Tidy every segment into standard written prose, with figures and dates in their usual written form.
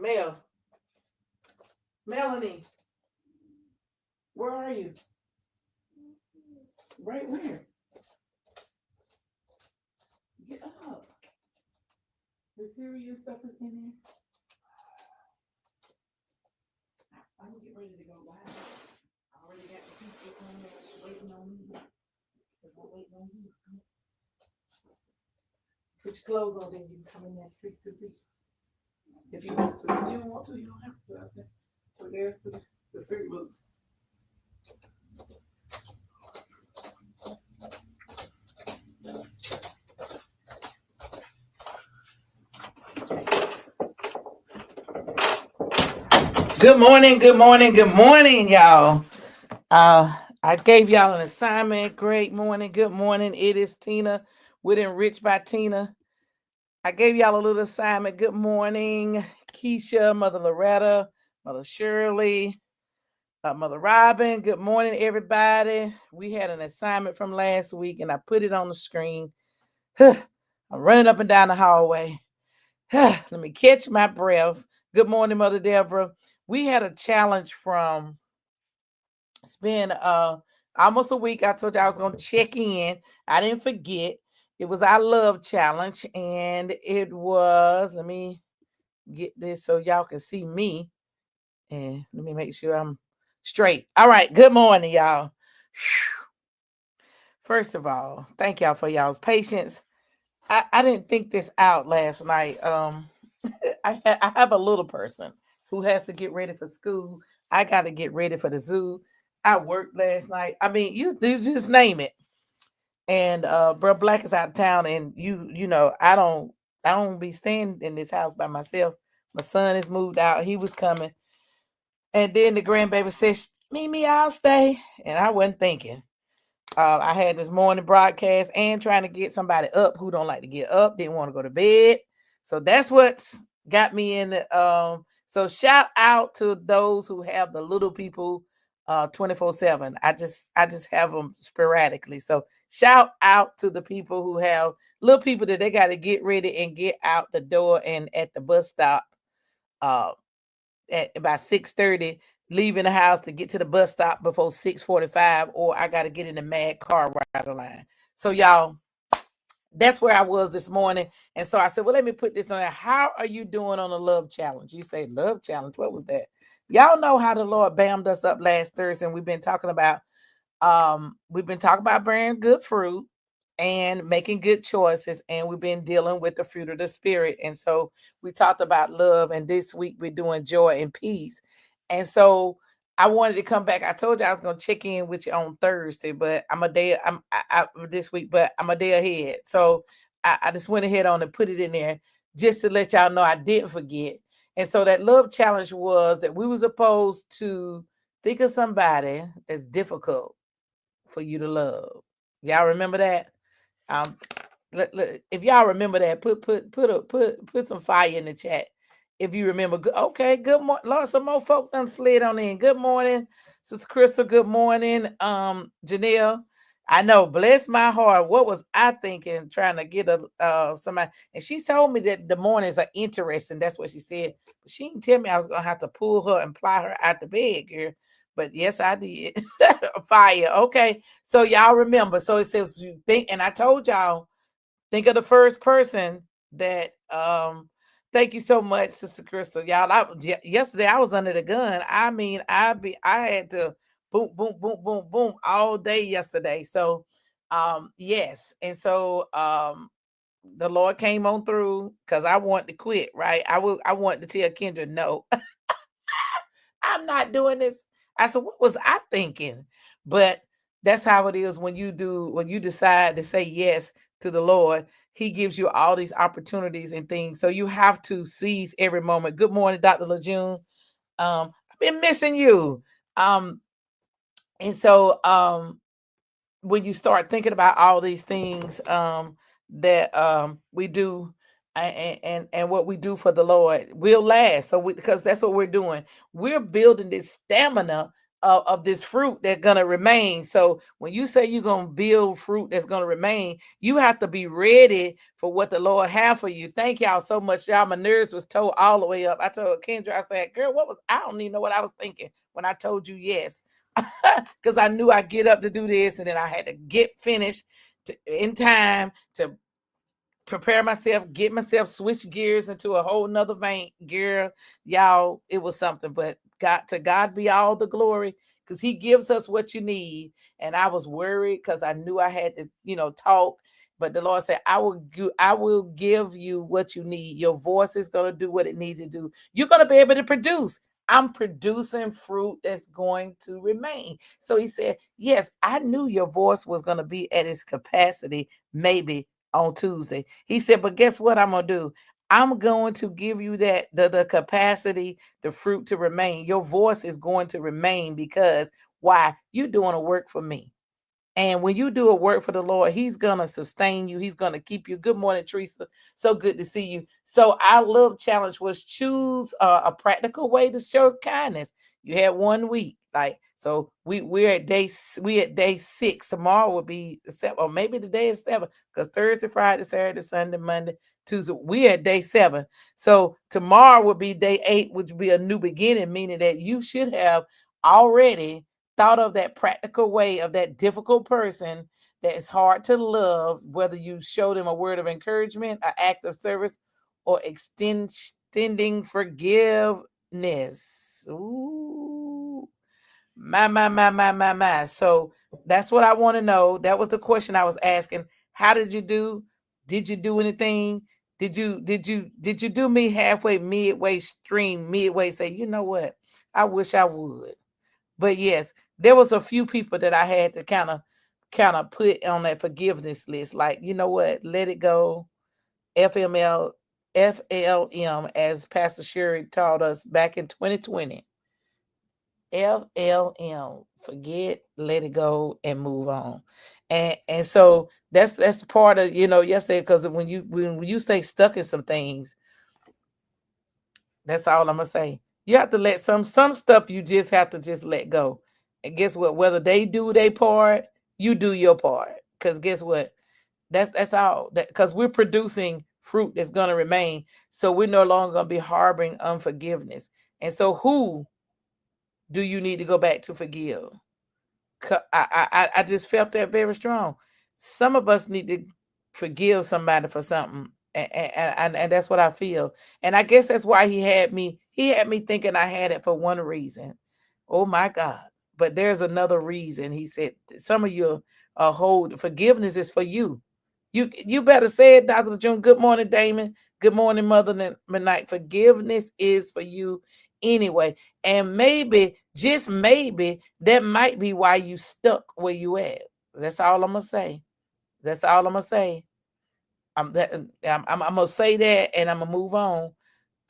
Mel, Melanie, where are you? Right where? Get up. The cereal stuff is in there. I'm gonna get ready to go live. I already got the people on there waiting on me. They're waiting on you. Put your clothes on, then you can come in there and speak to me. If you want to. If you don't want to, you don't have to put out there. But there's the Fruit Loops. Good morning, good morning, good morning, y'all. I gave y'all an assignment. Great morning, good morning. It is Tina with Enriched by Tina. I gave y'all a little assignment. Good morning, Keisha, Mother Loretta, Mother Shirley, Mother Robin. Good morning, everybody. We had an assignment from last week, and I put it on the screen. I'm running up and down the hallway. Let me catch my breath. Good morning, Mother Deborah. We had a challenge from, it's been almost a week. I told you I was going to check in. I didn't forget. It was our love challenge, and it was, let me get this so y'all can see me. And let me make sure I'm straight. All right. Good morning, y'all. First of all, thank y'all for y'all's patience. I didn't think this out last night. I have a little person who has to get ready for school. I got to get ready for the zoo. I worked last night. I mean, you just name it. And bro Black is out of town, and you know, I don't be staying in this house by myself. My son has moved out. He was coming. And then the grandbaby says, Mimi, I'll stay. And I wasn't thinking. I had this morning broadcast and trying to get somebody up who don't like to get up, didn't want to go to bed. So that's what got me in the so shout out to those who have the little people 24/7. I just have them sporadically. So shout out to the people who have little people that they got to get ready and get out the door and at the bus stop at about 6:30, leaving the house to get to the bus stop before 6:45, or I got to get in the mad car right line. So y'all, that's where I was this morning. And so I said, well, let me put this on there. How are you doing on the love challenge? You say love challenge. What was that? Y'all know how the Lord bammed us up last Thursday, and we've been talking about bearing good fruit and making good choices, and we've been dealing with the fruit of the spirit. And so we talked about love, and this week we're doing joy and peace. And so I wanted to come back. I told you I was going to check in with you on Thursday, but this week, but I'm a day ahead. So I just went ahead on and put it in there just to let y'all know I didn't forget. And so that love challenge was that we were supposed to think of somebody that's difficult for you to love. Y'all remember that? Um, if y'all remember that, put some fire in the chat. If you remember, okay, good morning. Lord, some more folk done slid on in. Good morning, Sister Crystal. Good morning, Janelle. I know, bless my heart. What was I thinking trying to get somebody? And she told me that the mornings are interesting. That's what she said. But she didn't tell me I was gonna have to pull her and ply her out the bed, girl. But yes, I did. Fire. Okay. So y'all remember. So it says you think, and I told y'all, think of the first person that thank you so much, Sister Crystal. Y'all, yesterday I was under the gun. I mean, I had to boom, boom, boom, boom, boom all day yesterday. So yes. And so the Lord came on through because I wanted to quit, right? I wanted to tell Kendra no. I'm not doing this. I said, what was I thinking? But that's how it is when you decide to say yes to the Lord. He gives you all these opportunities and things. So you have to seize every moment. Good morning, Dr. LeJune. I've been missing you. And so when you start thinking about all these things that we do, And what we do for the Lord will last. So because that's what we're doing. We're building this stamina of this fruit that's gonna remain. So when you say you're gonna build fruit that's gonna remain, you have to be ready for what the Lord have for you. Thank y'all so much. Y'all, my nerves was told all the way up. I told Kendra, I said, girl, I don't even know what I was thinking when I told you yes. Because I knew I'd get up to do this, and then I had to get finished in time to prepare myself, get myself, switch gears into a whole nother vein. Girl, y'all, it was something. But God be all the glory, because He gives us what you need. And I was worried because I knew I had to, talk. But the Lord said, I will give you what you need. Your voice is gonna do what it needs to do. You're gonna be able to produce. I'm producing fruit that's going to remain. So He said, yes, I knew your voice was going to be at its capacity, maybe on Tuesday. He said, but guess what I'm going to do? I'm going to give you the capacity, the fruit to remain. Your voice is going to remain because why? You're doing a work for me. And when you do a work for the Lord, He's going to sustain you. He's going to keep you. Good morning, Teresa. So good to see you. So our little challenge was choose a practical way to show kindness. You had 1 week. So we're at day 6. Tomorrow will be 7, or maybe the day is 7, because Thursday, Friday, Saturday, Sunday, Monday, Tuesday, we're at day 7. So tomorrow will be day 8, which will be a new beginning, meaning that you should have already thought of that practical way of that difficult person that is hard to love, whether you show them a word of encouragement, an act of service, or extending forgiveness. Ooh, my. So that's what I want to know. That was the question I was asking. How did you do? Did you do anything? Did you do me halfway, midway, stream, midway? Say, you know what? I wish I would. But yes, there was a few people that I had to kind of put on that forgiveness list. Like, you know what? Let it go. FML, FLM, as Pastor Sherry taught us back in 2020. FLM, forget, let it go, and move on. And so that's part of, yesterday, because when you stay stuck in some things, that's all I'm gonna say. You have to let some stuff, you just have to just let go. And guess what? Whether they do their part, you do your part. Because guess what? That's all. Because we're producing fruit that's gonna remain. So we're no longer gonna be harboring unforgiveness. And so who do you need to go back to forgive? I just felt that very strong. Some of us need to forgive somebody for something, and that's what I feel. And I guess that's why he had me thinking I had it for one reason. Oh my God! But there's another reason. He said some of you hold forgiveness is for you. You better say it, Dr. June. Good morning, Damon. Good morning, Mother Midnight. Forgiveness is for you anyway. And maybe, just maybe, that might be why you stuck where you at. That's all I'm gonna say. That's all I'm gonna say. I'm gonna say that, and I'm gonna move on.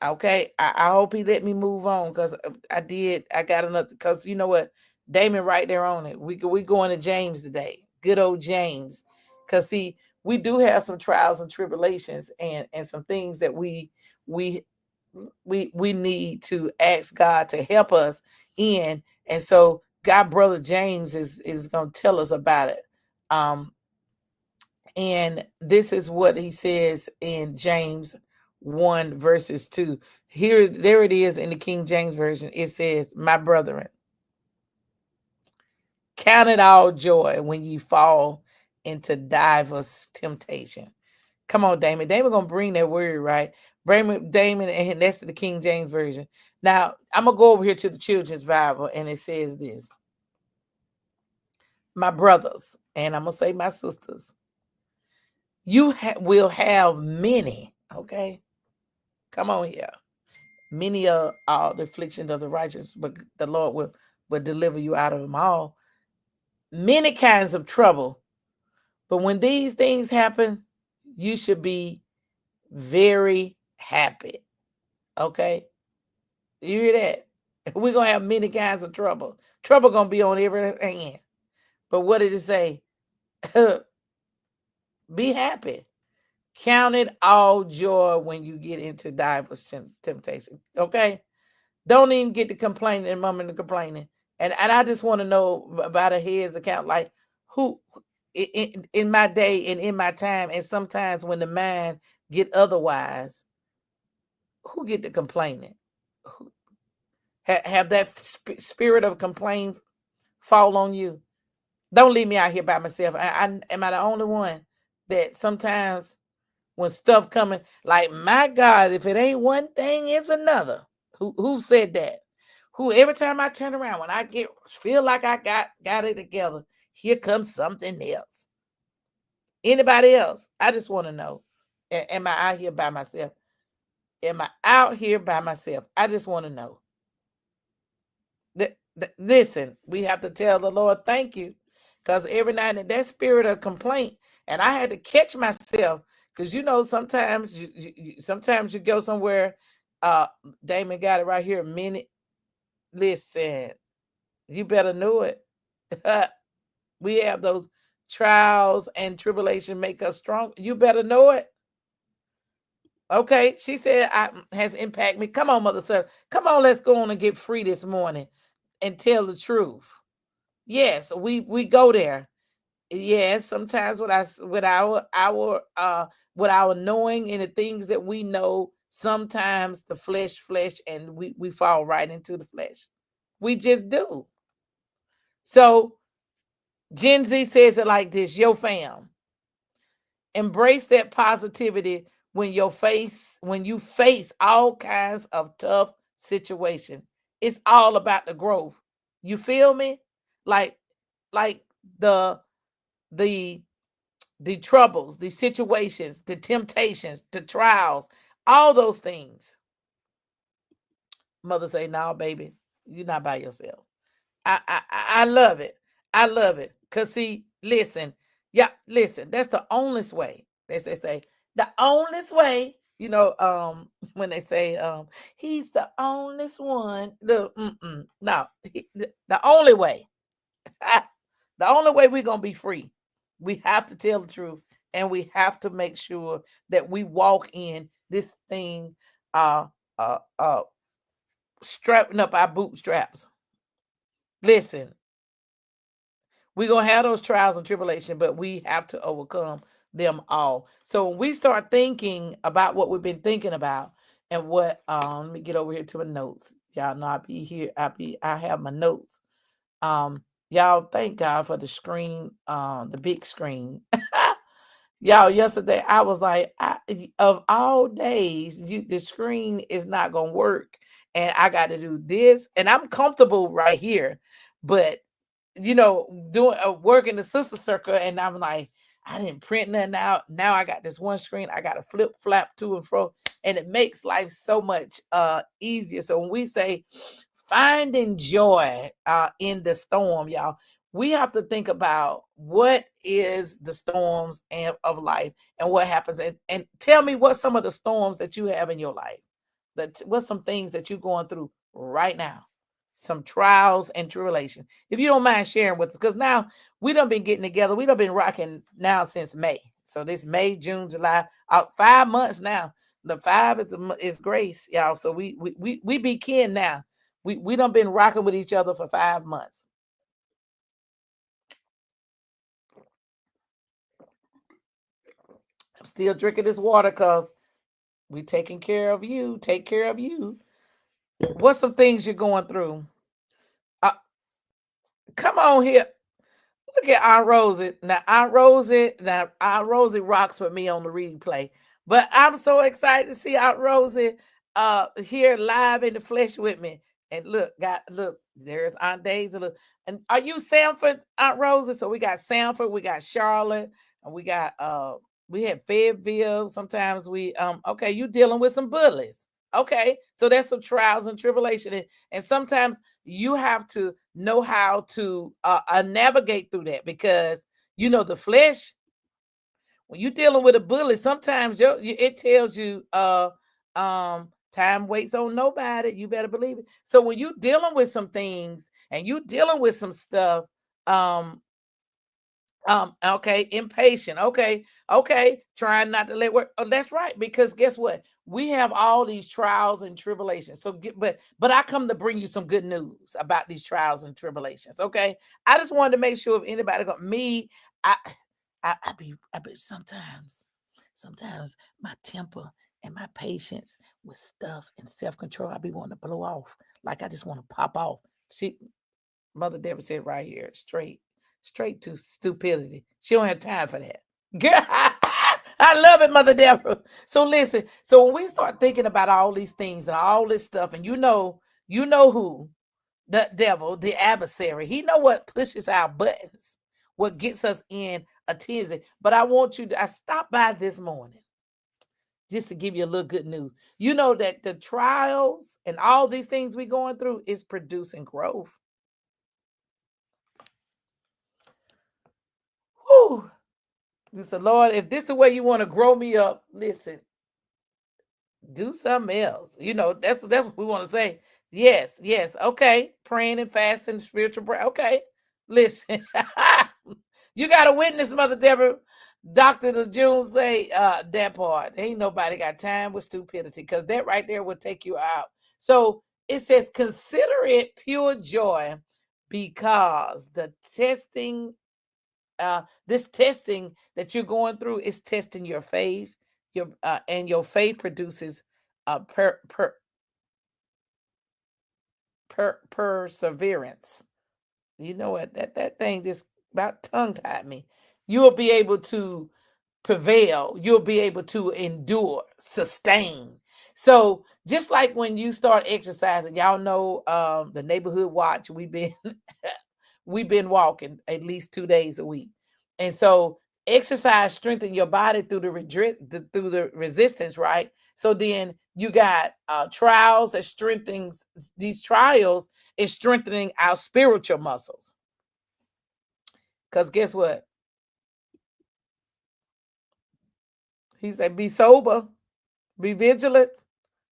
Okay, I hope he let me move on, because I did. I got another, because you know what, Damon right there on it. We going to James today. Good old James, because see, we do have some trials and tribulations, and some things that we we need to ask God to help us in. And so God, brother James is going to tell us about it. Um, and this is what he says in James 1 verses 2. There it is in the King James Version. It says, my brethren, count it all joy when ye fall into diverse temptation. Come on, Damon. Damon gonna bring that word, right? Damon, and that's the King James Version. Now, I'm gonna go over here to the Children's Bible, and it says this. My brothers, and I'm gonna say my sisters, you will have many, okay? Come on here. Many are all the afflictions of the righteous, but the Lord will deliver you out of them all. Many kinds of trouble. But when these things happen, you should be very happy. Okay? You hear that? We're gonna have many kinds of trouble. Trouble gonna be on every hand. But what did it say? Be happy. Count it all joy when you get into diverse temptation. Okay, don't even get to complaining and mumbling and complaining. And I just want to know about a head's account, like who in my day and in my time, and sometimes when the mind get otherwise, who get to complaining? Who, have that spirit of complaint fall on you? Don't leave me out here by myself. Am I the only one that sometimes when stuff coming, like my God, if it ain't one thing, it's another. Who said that? Who every time I turn around, when I get feel like I got it together, here comes something else. Anybody else? I just want to know. Am I out here by myself? Am I out here by myself? I just want to know. Listen, we have to tell the Lord thank you, because every night in that spirit of complaint, and I had to catch myself, because sometimes sometimes you go somewhere. Damon got it right here a minute. Listen, you better know it. We have those trials and tribulation make us strong. You better know it. Okay, she said has impacted me. Come on, Mother Sir. Come on, let's go on and get free this morning and tell the truth. Yes, we go there. Yes, sometimes with our knowing and the things that we know, sometimes the flesh, and we fall right into the flesh. We just do. So Gen Z says it like this: Yo, fam, embrace that positivity when you face all kinds of tough situation. It's all about the growth. You feel me? Like like the the the troubles, the situations, the temptations, the trials, all those things. Mother say, "No, baby, you're not by yourself." I love it. I love it. Cause see, listen, yeah, listen. That's the only way. They say the only way. When they say he's the only one. No, the only way. The only way we're gonna be free, we have to tell the truth, and we have to make sure that we walk in this thing, uh, uh, uh, strapping up our bootstraps. Listen, we're gonna have those trials and tribulation, but we have to overcome them all. So when we start thinking about what we've been thinking about, and what let me get over here to my notes. Y'all know I'll be here. I have my notes. Y'all thank God for the screen, the big screen. Y'all, yesterday I was like, of all days, the screen is not gonna work, and I got to do this, and I'm comfortable right here, but doing work in the sister circle, and I'm like, I didn't print nothing out. Now I got this one screen. I got to flip flap to and fro, and it makes life so much easier. So when we say finding joy in the storm, y'all, we have to think about what is the storms of life and what happens, and tell me what some of the storms that you have in your life. What's some things that you're going through right now, some trials and tribulation, if you don't mind sharing with us, because now we done been getting together. We done been rocking now since May. So this May, June, July, 5 months now. The five is grace, y'all. So we be kin now. We done been rocking with each other for 5 months. I'm still drinking this water because we taking care of you. Take care of you. What's some things you're going through? Uh, Come on here. Look at Aunt Rosie. Now Aunt Rosie rocks with me on the replay. But I'm so excited to see Aunt Rosie here live in the flesh with me. And look, there's Aunt Daisy. Look. And are you Sanford, Aunt Rosie? So we got Sanford, we got Charlotte, and we had Fayetteville. Sometimes okay, you dealing with some bullies. Okay, so that's some trials and tribulation. And sometimes you have to know how to navigate through that, because the flesh, when you're dealing with a bully, sometimes it tells you time waits on nobody. You better believe it. So when you're dealing with some things and you're dealing with some stuff, um Okay, impatient. Okay, trying not to let work. Oh, that's right. Because guess what? We have all these trials and tribulations. So, but I come to bring you some good news about these trials and tribulations. Okay, I just wanted to make sure if anybody got me, I, I be sometimes my temper and my patience with stuff and self control, I be wanting to blow off. Like I just want to pop off. See, Mother Deborah said right here, straight to stupidity. She don't have time for that. I love it, Mother Deborah. So listen, so when we start thinking about all these things and all this stuff, and you know who, the devil, the adversary, he know what pushes our buttons, what gets us in a tizzy. But I want you to, I stopped by this morning just to give you a little good news. You know that the trials and all these things we going through is producing growth. Whew. You said, Lord, if this is the way you want to grow me up, listen, do something else. You know, that's what we want to say. Yes. Okay. Praying and fasting, spiritual prayer. Okay. Listen. You got a witness, Mother Deborah. Dr. June say that part. Ain't nobody got time with stupidity, because that right there will take you out. So it says, consider it pure joy because the testing this testing that you're going through is testing your faith. Your and your faith produces perseverance. You know what? That thing just about tongue tied me. You will be able to prevail. You'll be able to endure, sustain. So just like when you start exercising, y'all know the neighborhood watch. We've been walking at least 2 days a week, and so exercise strengthen your body through through the resistance, right? So then you got trials that strengthens these trials is strengthening our spiritual muscles. Because guess what? He said, "Be sober, be vigilant,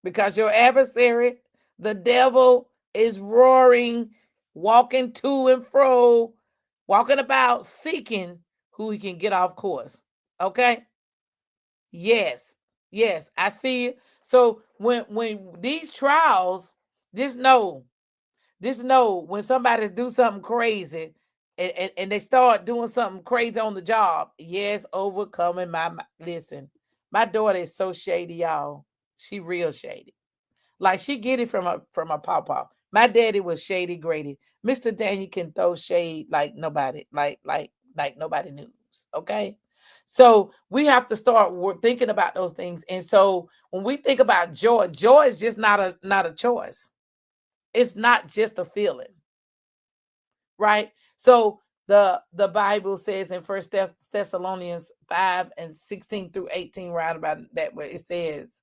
because your adversary, the devil, is roaring, walking to and fro, walking about, seeking who he can get off course." Okay? Yes. Yes, I see it. So when these trials, just know, when somebody do something crazy and they start doing something crazy on the job, yes, overcoming listen, my daughter is so shady, y'all. She real shady. Like she get it from a papa. My daddy was shady Grady. Mr. Daniel can throw shade like nobody, like nobody knows. Okay. So we have to start thinking about those things. And so when we think about joy, joy is just not a choice. It's not just a feeling, right? So the Bible says in First Thessalonians 5:16-18, right about that, where it says,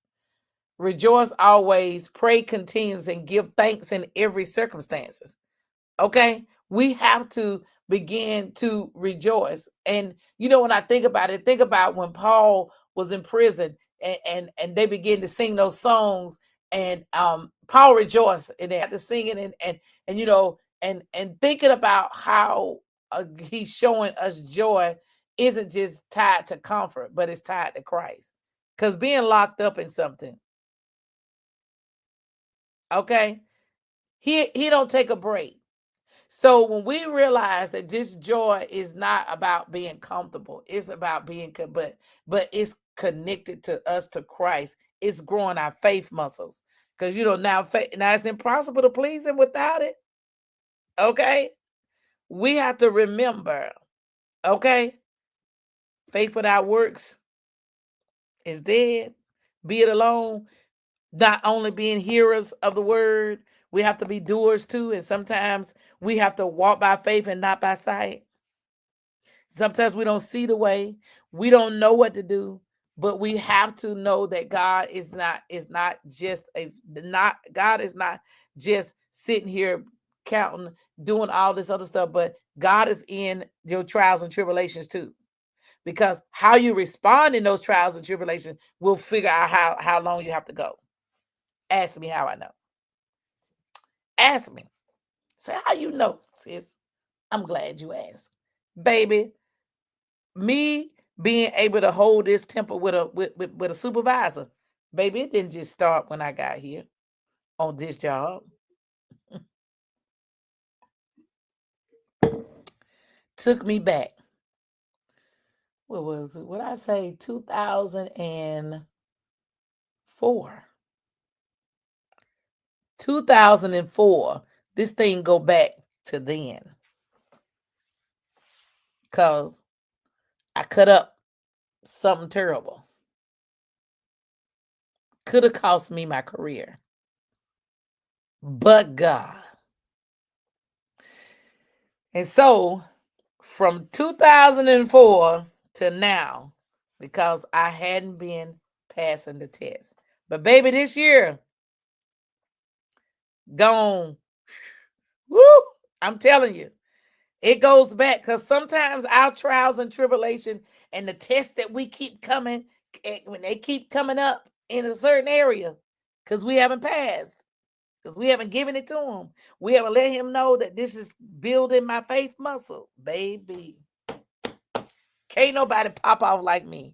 rejoice always, pray continues, and give thanks in every circumstances. Okay, we have to begin to rejoice. And you know, when I think about it, think about when Paul was in prison, and they began to sing those songs, and Paul rejoiced, and they had to sing it, and you know, and thinking about how he's showing us joy isn't just tied to comfort, but it's tied to Christ. Because being locked up in something, okay, he don't take a break. So when we realize that this joy is not about being comfortable, it's about being but it's connected to us, to Christ. It's growing our faith muscles, because you know now it's impossible to please him without it. Okay, we have to remember. Okay, faith without works is dead. Be it alone. Not only being hearers of the word, we have to be doers too. And sometimes we have to walk by faith and not by sight. Sometimes we don't see the way, we don't know what to do, but we have to know that God is not just God is not just sitting here counting, doing all this other stuff, but God is in your trials and tribulations too. Because how you respond in those trials and tribulations will figure out how long you have to go. Ask me how I know. Ask me. Say, how you know, sis? I'm glad you asked. Baby, Me being able to hold this temper with with a supervisor, baby, it didn't just start when I got here on this job. Took me back. What was it? What I say? 2004. 2004. This thing go back to then, cause I cut up something terrible. Could have cost me my career, but God. And so from 2004 to now, because I hadn't been passing the test. But baby, this year, gone. Woo! I'm telling you, it goes back because sometimes our trials and tribulation and the tests that we keep coming, when they keep coming up in a certain area, because we haven't passed, because we haven't given it to him. We haven't let him know that this is building my faith muscle, baby. Can't nobody pop off like me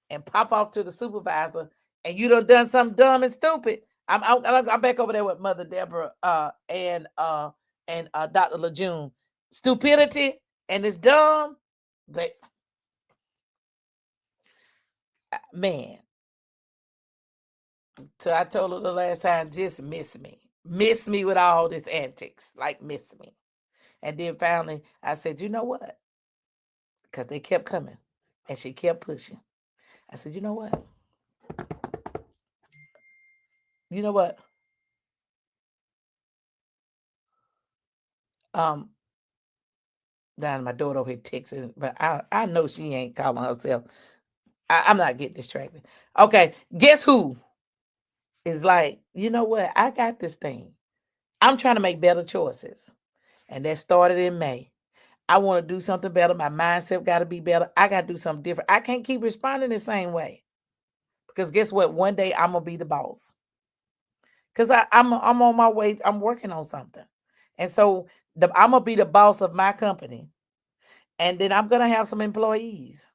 and pop off to the supervisor and you done something dumb and stupid. I'm back over there with Mother Deborah and Dr. LeJune. Stupidity and it's dumb, but man. So I told her the last time, just miss me. Miss me with all this antics. Like miss me. And then finally I said, you know what? Because they kept coming. And she kept pushing. I said, you know what? You know what? Um, Down my daughter over here texting, but I know she ain't calling herself. I'm not getting distracted. Okay, guess who is like, you know what? I got this thing. I'm trying to make better choices. And that started in May. I want to do something better. My mindset got to be better. I got to do something different. I can't keep responding the same way. Because guess what? One day I'm going to be the boss. Because I'm on my way. I'm working on something. And so I'm going to be the boss of my company. And then I'm going to have some employees.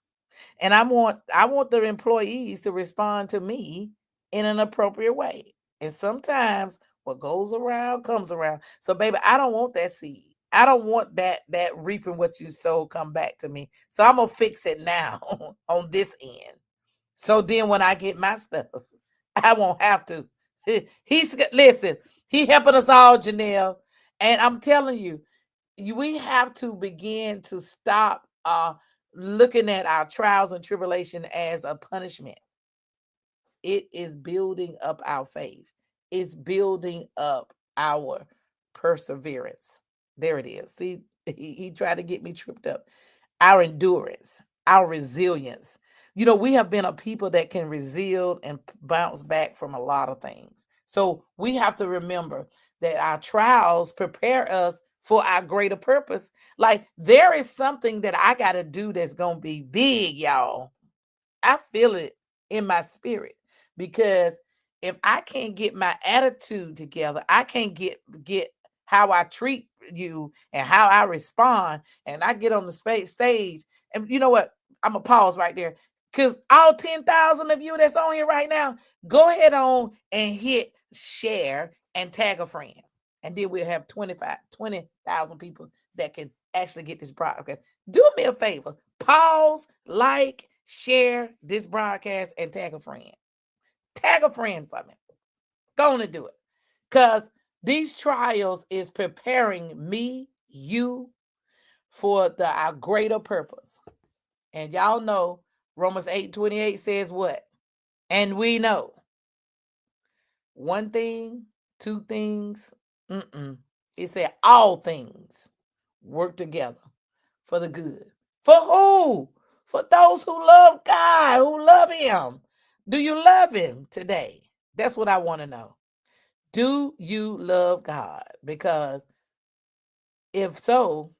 And I want the employees to respond to me in an appropriate way. And sometimes what goes around comes around. So baby, I don't want that seed. I don't want that reaping what you sow come back to me. So I'm gonna fix it now on this end. So then when I get my stuff, I won't have to. He's listen, he helping us all, Janelle. And I'm telling you, we have to begin to stop looking at our trials and tribulation as a punishment. It is building up our faith. It's building up our perseverance. There it is. See, he tried to get me tripped up. Our endurance, our resilience. You know, we have been a people that can resist and bounce back from a lot of things. So we have to remember that our trials prepare us for our greater purpose. Like there is something that I got to do that's going to be big, y'all. I feel it in my spirit because if I can't get my attitude together, I can't get how I treat you and how I respond, and I get on the stage. And you know what? I'm gonna pause right there because all 10,000 of you that's on here right now, go ahead on and hit share and tag a friend, and then we'll have 20,000 people that can actually get this broadcast. Do me a favor, pause, like, share this broadcast, and tag a friend. Tag a friend for me. Go on and do it. Because these trials is preparing me, you, for our greater purpose. And y'all know Romans 8:28 says what? And we know one thing, two things. It said all things work together for the good. For who? For those who love God, who love him. Do you love him today? That's what I want to know. Do you love God? Because if so,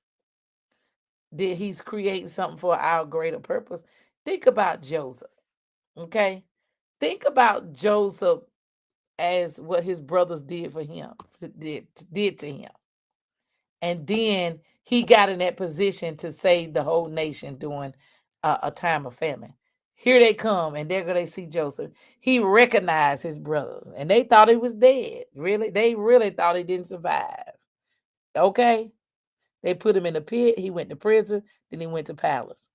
did he's creating something for our greater purpose? Think about Joseph. Okay. Think about Joseph as what his brothers did for him, did to him. And then he got in that position to save the whole nation during a time of famine. Here they come, and there go they see Joseph. He recognized his brothers, and they thought he was dead. Really, they really thought he didn't survive. Okay, they put him in the pit. He went to prison. Then he went to palace.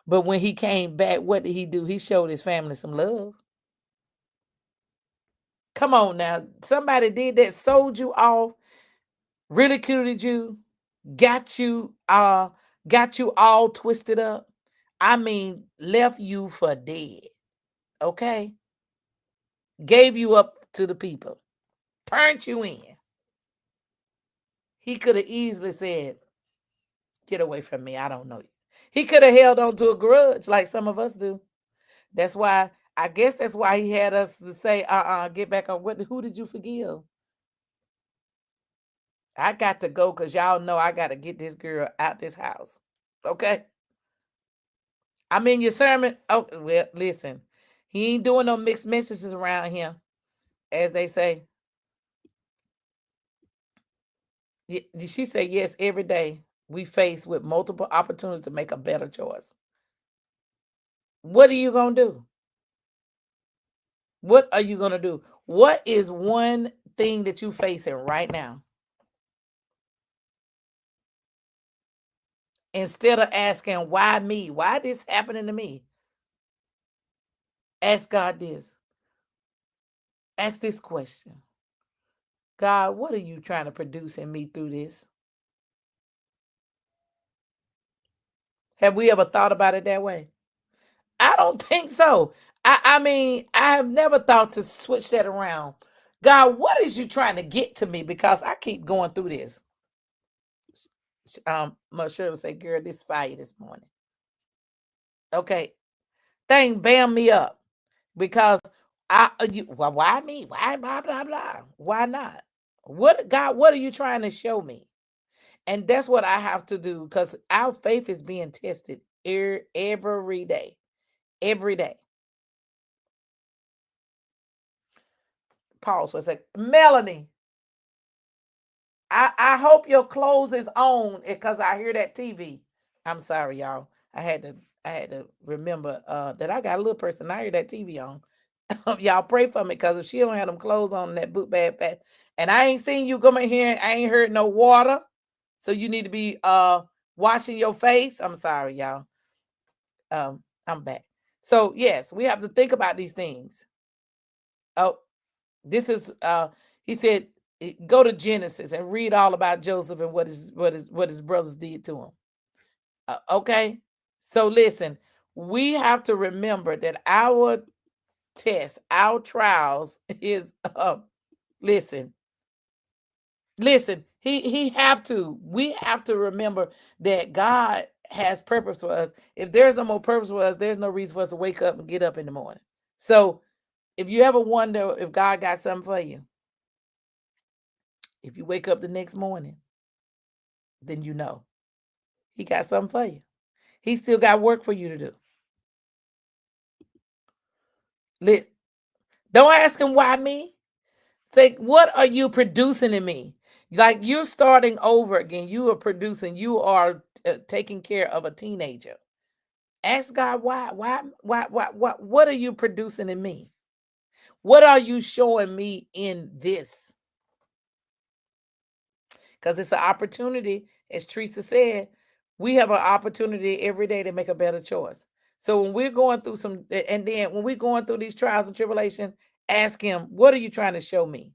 But when he came back, what did he do? He showed his family some love. Come on now, somebody did that, sold you off, ridiculed you, got you uh got you all twisted up. I mean, left you for dead. Okay, gave you up to the people, turned you in. He could have easily said, get away from me, I don't know you. He could have held on to a grudge like some of us do. That's why, I guess that's why he had us to say, get back on. Who did you forgive? I got to go because y'all know I got to get this girl out this house. Okay, I'm in your sermon. Oh, well, listen, he ain't doing no mixed messages around here, as they say. She said, yes, every day we face with multiple opportunities to make a better choice. What are you going to do? What are you going to do? What is one thing that you facing right now? Instead of asking, why me? Why this happening to me? Ask God this. Ask this question. God, what are you trying to produce in me through this? Have we ever thought about it that way? I don't think so. I mean, I have never thought to switch that around. God, what is you trying to get to me? Because I keep going through this. Mother Shirley say, girl, this fire this morning. Okay. Thing bam me up. Because why me? Why blah blah blah? Why not? What God, what are you trying to show me? And that's what I have to do because our faith is being tested every day. Every day. Pause for a second. Melanie, I hope your clothes is on because I hear that TV. I'm sorry, y'all. I had to remember that I got a little person. I hear that TV on. Y'all pray for me because if she don't have them clothes on that boot bag, and I ain't seen you come in here, I ain't heard no water. So you need to be washing your face. I'm sorry, y'all. I'm back. So yes, we have to think about these things. Oh, this is he said go to Genesis and read all about Joseph and what his brothers did to him. Okay? So listen, we have to remember that our tests, our trials is listen. Listen, he have to. We have to remember that God has purpose for us. If there's no more purpose for us, there's no reason for us to wake up and get up in the morning. So if you ever wonder if God got something for you, if you wake up the next morning, then you know he got something for you. He still got work for you to do. Don't ask him why me. Say, what are you producing in me? Like you're starting over again. You are producing. You are taking care of a teenager. Ask God why. What are you producing in me? What are you showing me in this? Because it's an opportunity, as Teresa said, we have an opportunity every day to make a better choice. So when we're going through and then when we're going through these trials and tribulations, ask him, what are you trying to show me?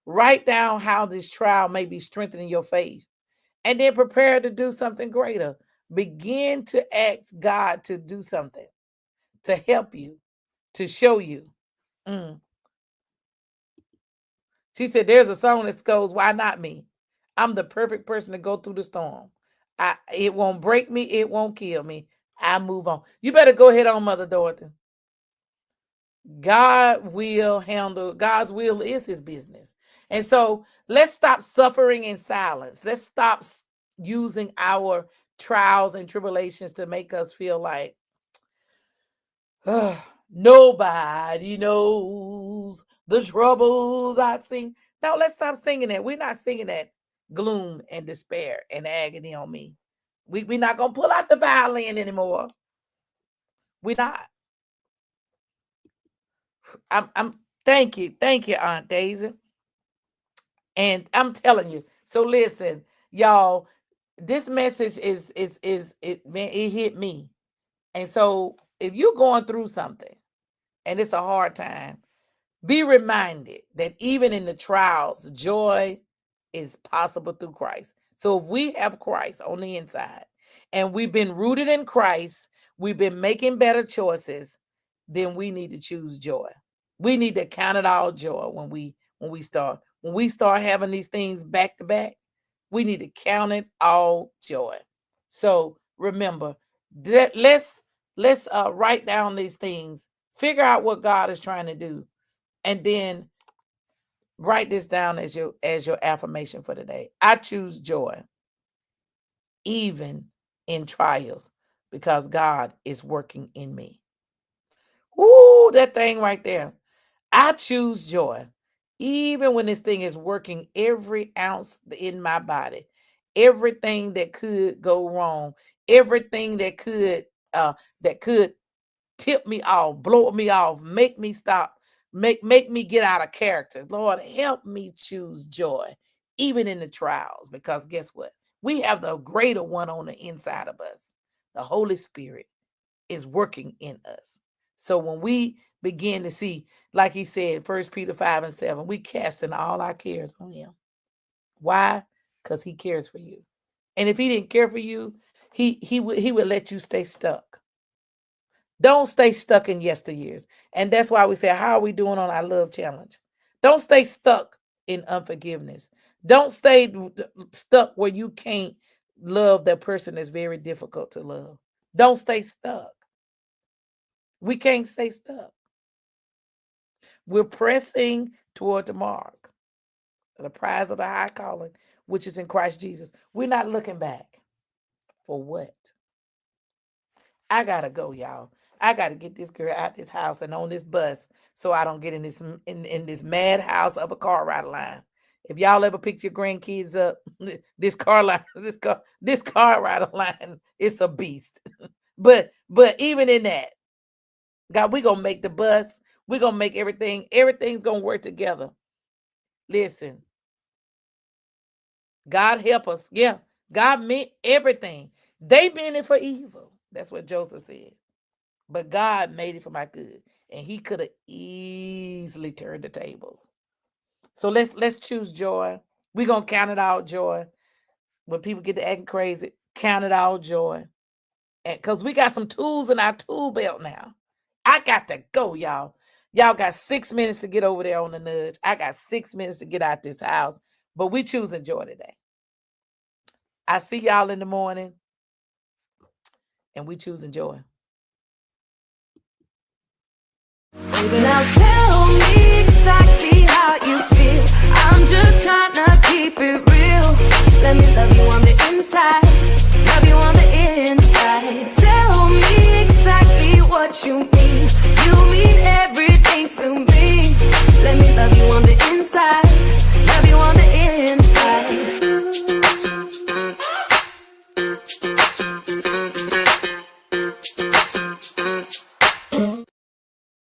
Write down how this trial may be strengthening your faith and then prepare to do something greater. Begin to ask God to do something, to help you, to show you. Mm. She said, there's a song that goes, why not me? I'm the perfect person to go through the storm. It won't break me. It won't kill me. I move on. You better go ahead on, Mother Dorothy. God will handle, God's will is his business. And so let's stop suffering in silence. Let's stop using our trials and tribulations to make us feel like nobody knows the troubles I sing. No, let's stop singing that. We're not singing that gloom and despair and agony on me. We're not gonna pull out the violin anymore. We're not. I'm thank you, Aunt Daisy. And I'm telling you, so listen, y'all, this message is it, man, it hit me. And so if you're going through something and it's a hard time, be reminded that even in the trials, joy is possible through Christ. So if we have Christ on the inside and we've been rooted in Christ, we've been making better choices, then we need to choose joy. We need to count it all joy when we start having these things back to back. We need to count it all joy. So remember, let's write down these things, figure out what God is trying to do, and then write this down as your affirmation for today. I choose joy even in trials because God is working in me. Ooh, that thing right there. I choose joy even when this thing is working every ounce in my body. Everything that could go wrong, everything that could tip me off, blow me off, make me stop, make me get out of character. Lord, help me choose joy, even in the trials, because guess what? We have the greater one on the inside of us. The Holy Spirit is working in us. So when we begin to see, like he said, 1 Peter 5:7, we casting all our cares on him. Why? Because he cares for you. And if he didn't care for you, he would let you stay stuck. Don't stay stuck in yesteryears. And that's why we say, how are we doing on our love challenge? Don't stay stuck in unforgiveness. Don't stay stuck where you can't love that person that's very difficult to love. Don't stay stuck. We can't stay stuck. We're pressing toward the mark, the prize of the high calling, which is in Christ Jesus. We're not looking back. For what? I gotta go, y'all. I gotta get this girl out this house and on this bus so I don't get in this madhouse of a car ride line. If y'all ever picked your grandkids up, this car line, this car ride line, it's a beast. But even in that, God, we're gonna make the bus, we're gonna make everything's gonna work together. Listen, God help us. Yeah, God meant everything. They meant it for evil. That's what Joseph said. But God made it for my good. And he could have easily turned the tables. So let's choose joy. We're gonna count it all joy. When people get to acting crazy, count it all joy. And because we got some tools in our tool belt now. I got to go, y'all. Y'all got 6 minutes to get over there on the nudge. I got 6 minutes to get out this house. But we choosing joy today. I see y'all in the morning, and we choosing joy. Baby, now tell me